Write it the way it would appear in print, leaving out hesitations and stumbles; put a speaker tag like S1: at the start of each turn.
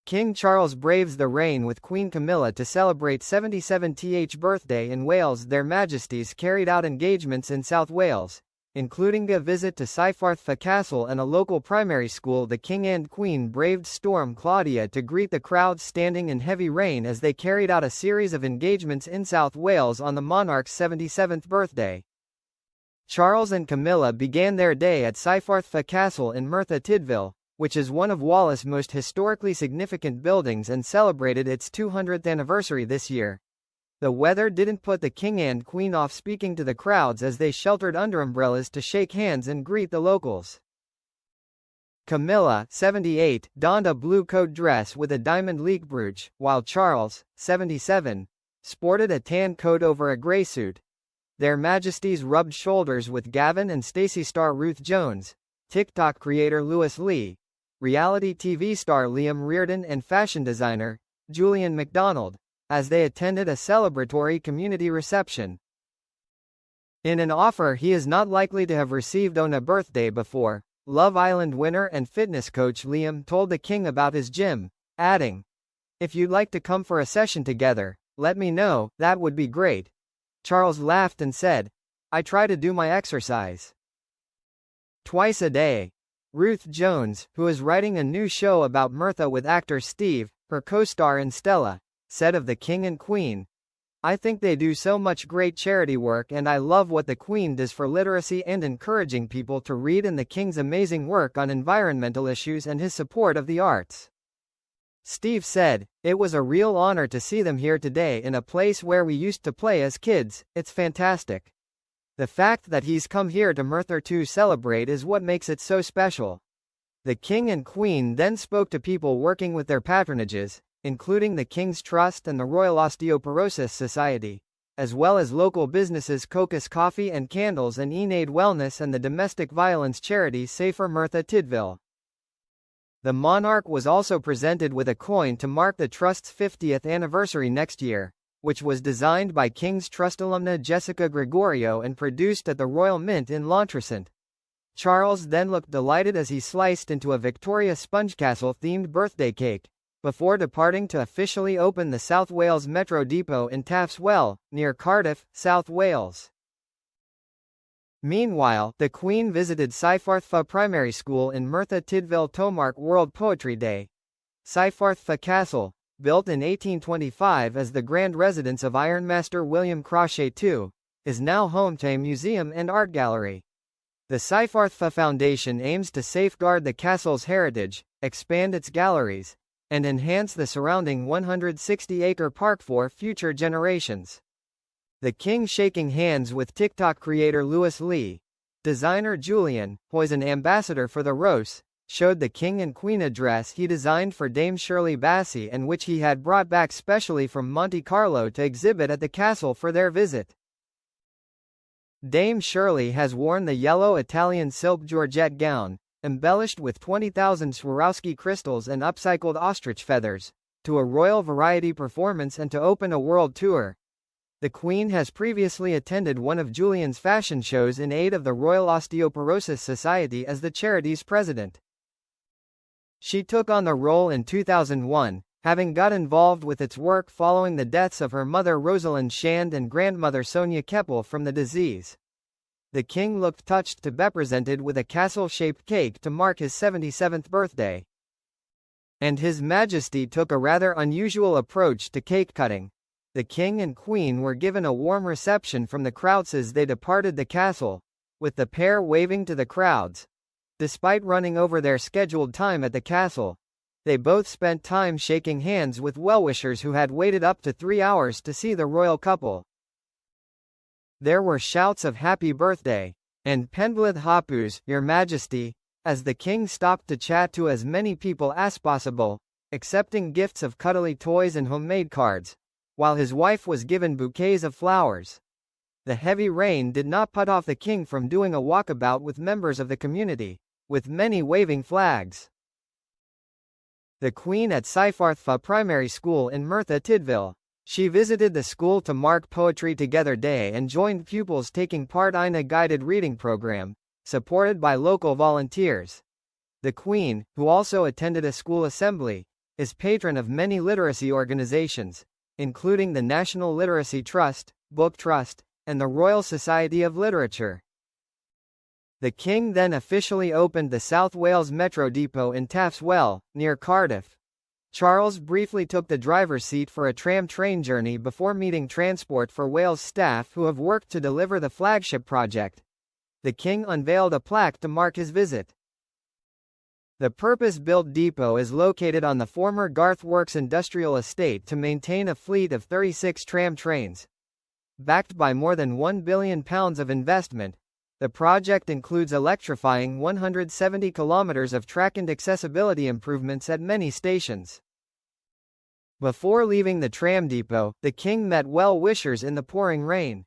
S1: King Charles braves the rain with Queen Camilla to celebrate 77th birthday in Wales. Their Majesties carried out engagements in South Wales, including a visit to Cyfarthfa Castle and a local primary school. The King and Queen braved Storm Claudia to greet the crowd standing in heavy rain as they carried out a series of engagements in South Wales on the monarch's 77th birthday. Charles and Camilla began their day at Cyfarthfa Castle in Merthyr Tydfil, which is one of Wales' most historically significant buildings, and celebrated its 200th anniversary this year. The weather didn't put the King and Queen off speaking to the crowds as they sheltered under umbrellas to shake hands and greet the locals. Camilla, 78, donned a blue coat dress with a diamond leek brooch, while Charles, 77, sported a tan coat over a grey suit. Their Majesties rubbed shoulders with Gavin and Stacey star Ruth Jones, TikTok creator Lewis Lee, reality TV star Liam Reardon, and fashion designer Julian MacDonald, as they attended a celebratory community reception. In an offer he is not likely to have received on a birthday before, Love Island winner and fitness coach Liam told the King about his gym, adding, "If you'd like to come for a session together, let me know, that would be great." Charles laughed and said, "I try to do my exercise twice a day." Ruth Jones, who is writing a new show about Merthyr with actor Steve, her co-star in Stella, said of the King and Queen, "I think they do so much great charity work, and I love what the Queen does for literacy and encouraging people to read, and the King's amazing work on environmental issues and his support of the arts." Steve said, "It was a real honor to see them here today in a place where we used to play as kids. It's fantastic. The fact that he's come here to Merthyr to celebrate is what makes it so special." The King and Queen then spoke to people working with their patronages, including the King's Trust and the Royal Osteoporosis Society, as well as local businesses Cocos Coffee and Candles and Enade Wellness and the domestic violence charity Safer Merthyr Tydfil. The monarch was also presented with a coin to mark the Trust's 50th anniversary next year, which was designed by King's Trust alumna Jessica Gregorio and produced at the Royal Mint in Launceston. Charles then looked delighted as he sliced into a Victoria Sponge Castle-themed birthday cake, before departing to officially open the South Wales Metro Depot in Taffs Well, near Cardiff, South Wales. Meanwhile, the Queen visited Cyfarthfa Primary School in Merthyr Tydfil to mark World Poetry Day. Cyfarthfa Castle, built in 1825 as the grand residence of Ironmaster William Crauchete II, is now home to a museum and art gallery. The Cyfarthfa Foundation aims to safeguard the castle's heritage, expand its galleries, and enhance the surrounding 160-acre park for future generations. The King shaking hands with TikTok creator Lewis Lee, designer Julian, who is an ambassador for the Rose, showed the King and Queen a dress he designed for Dame Shirley Bassey and which he had brought back specially from Monte Carlo to exhibit at the castle for their visit. Dame Shirley has worn the yellow Italian silk georgette gown, embellished with 20,000 Swarovski crystals and upcycled ostrich feathers, to a royal variety performance and to open a world tour. The Queen has previously attended one of Julian's fashion shows in aid of the Royal Osteoporosis Society as the charity's president. She took on the role in 2001, having got involved with its work following the deaths of her mother Rosalind Shand and grandmother Sonia Keppel from the disease. The King looked touched to be presented with a castle-shaped cake to mark his 77th birthday. And His Majesty took a rather unusual approach to cake cutting. The King and Queen were given a warm reception from the crowds as they departed the castle, with the pair waving to the crowds. Despite running over their scheduled time at the castle, they both spent time shaking hands with well-wishers who had waited up to 3 hours to see the royal couple. There were shouts of "Happy Birthday" and "Penblwydd Hapus, Your Majesty," as the King stopped to chat to as many people as possible, accepting gifts of cuddly toys and homemade cards, while his wife was given bouquets of flowers. The heavy rain did not put off the King from doing a walkabout with members of the community, with many waving flags. The Queen at Cyfarthfa Primary School in Merthyr Tydfil. She visited the school to mark Poetry Together Day and joined pupils taking part in a guided reading program, supported by local volunteers. The Queen, who also attended a school assembly, is patron of many literacy organizations, including the National Literacy Trust, Book Trust, and the Royal Society of Literature. The King then officially opened the South Wales Metro Depot in Taffs Well, near Cardiff. Charles briefly took the driver's seat for a tram train journey before meeting Transport for Wales staff who have worked to deliver the flagship project. The King unveiled a plaque to mark his visit. The purpose-built depot is located on the former Garth Works industrial estate to maintain a fleet of 36 tram trains. Backed by more than £1 billion of investment, the project includes electrifying 170 kilometers of track and accessibility improvements at many stations. Before leaving the tram depot, the King met well-wishers in the pouring rain.